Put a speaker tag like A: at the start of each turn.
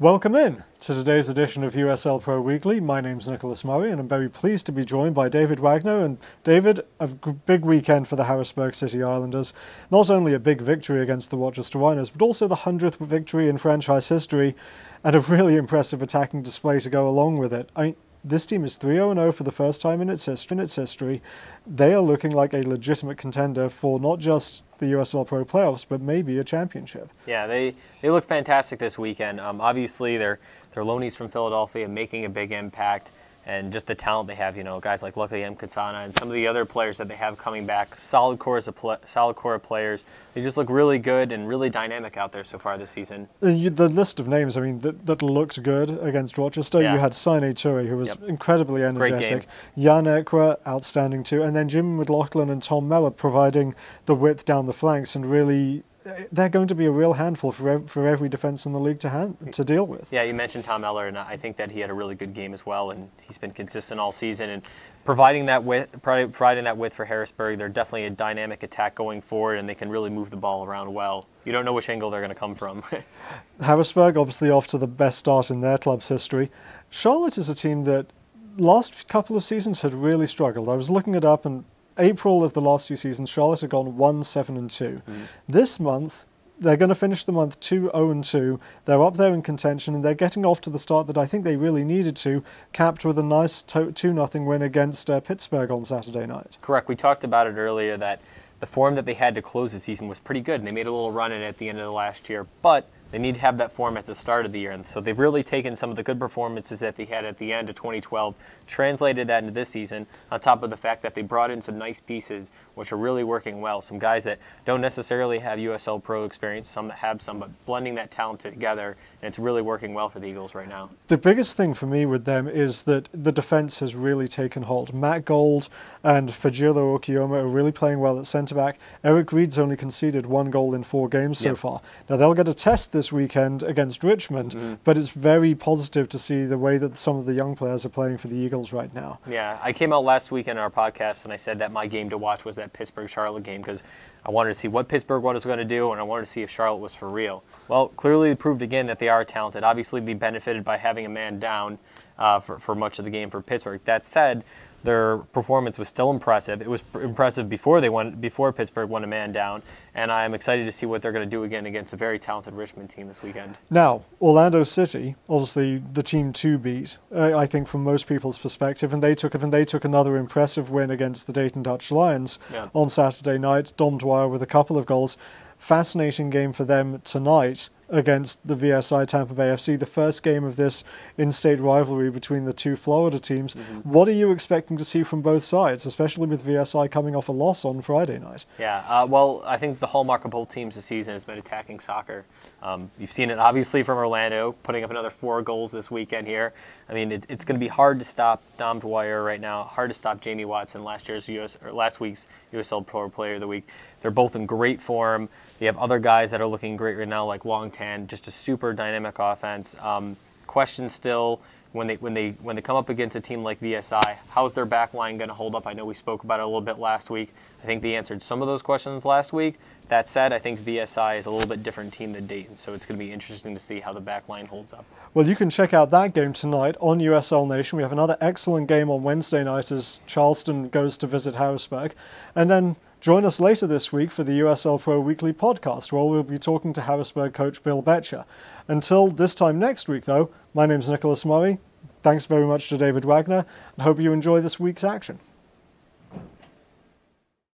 A: Welcome in to today's edition of USL PRO Weekly. My name's Nicholas Murray and I'm very pleased to be joined by David Wagner. And David, a big weekend for the Harrisburg City Islanders. Not only a big victory against the Rochester Rhinos, but also the 100th victory in franchise history and a really impressive attacking display to go along with it. This team is 3-0 for the first time in its history. They are looking like a legitimate contender for not just the USL Pro playoffs, but maybe a championship.
B: Yeah, they look fantastic this weekend. Obviously, they're loanies from Philadelphia, making a big impact, and just the talent they have. You know, guys like Lucky M. Katsana and some of the other players that they have coming back. Solid core of players. They just look really good and really dynamic out there so far this season.
A: The list of names, I mean, that looks good against Rochester.
B: Yeah.
A: You had Sine Toure, who was incredibly energetic.
B: Great game.
A: Jan Ekra, outstanding too. And then Jim McLaughlin and Tom Mellor providing the width down the flanks, and really they're going to be a real handful for every defense in the league to deal with.
B: Yeah, you mentioned Tom Mellor, and I think that he had a really good game as well, and he's been consistent all season. And providing that width for Harrisburg, they're definitely a dynamic attack going forward, and they can really move the ball around well. You don't know which angle they're going to come from.
A: Harrisburg obviously off to the best start in their club's history. Charlotte is a team that last couple of seasons had really struggled. I was looking it up, and April of the last two seasons, Charlotte had gone 1-7-2. This month, they're going to finish the month 2-0-2. They're up there in contention, and they're getting off to the start that I think they really needed to, capped with a nice 2-0 win against Pittsburgh on Saturday night.
B: Correct. We talked about it earlier that the form that they had to close the season was pretty good, and they made a little run in it at the end of the last year, but they need to have that form at the start of the year. And so they've really taken some of the good performances that they had at the end of 2012, translated that into this season, on top of the fact that they brought in some nice pieces, which are really working well. Some guys that don't necessarily have USL Pro experience, some that have some, but blending that talent together, and it's really working well for the Eagles right now.
A: The biggest thing for me with them is that the defense has really taken hold. Matt Gold and Fajiro Okiyoma are really playing well at centre-back. Eric Reed's only conceded 1 goal in 4 games so far. Now, they'll get a test this weekend against Richmond, but it's very positive to see the way that some of the young players are playing for the Eagles right now.
B: Yeah, I came out last week in our podcast and I said that my game to watch was that Pittsburgh-Charlotte game because I wanted to see what Pittsburgh was going to do, and I wanted to see if Charlotte was for real. Well, clearly they proved again that they are talented. Obviously, they benefited by having a man down for much of the game for Pittsburgh. That said, their performance was still impressive. It was impressive before Pittsburgh won a man down, and I'm excited to see what they're going to do again against a very talented Richmond team this weekend.
A: Now, Orlando City, obviously the team to beat, I think from most people's perspective, and they took another impressive win against the Dayton Dutch Lions on Saturday night. Dom Dwyer with a couple of goals. Fascinating game for them tonight against the VSI Tampa Bay FC, the first game of this in-state rivalry between the two Florida teams. What are you expecting to see from both sides, especially with VSI coming off a loss on Friday night?
B: Yeah, well, I think the hallmark of both teams this season has been attacking soccer. You've seen it obviously from Orlando, putting up another 4 goals this weekend here. I mean, it's going to be hard to stop Dom Dwyer right now, hard to stop Jamie Watson, last week's USL Pro Player of the Week. They're both in great form. You have other guys that are looking great right now, like Long Tan, just a super dynamic offense. Question still, when they come up against a team like VSI, how's their back line going to hold up? I know we spoke about it a little bit last week. I think they answered some of those questions last week. That said, I think VSI is a little bit different team than Dayton, so it's going to be interesting to see how the back line holds up.
A: Well, you can check out that game tonight on USL Nation. We have another excellent game on Wednesday night as Charleston goes to visit Harrisburg. And then join us later this week for the USL Pro Weekly podcast, where we'll be talking to Harrisburg coach Bill Betcher. Until this time next week, though, my name's Nicholas Murray. Thanks very much to David Wagner, and hope you enjoy this week's action.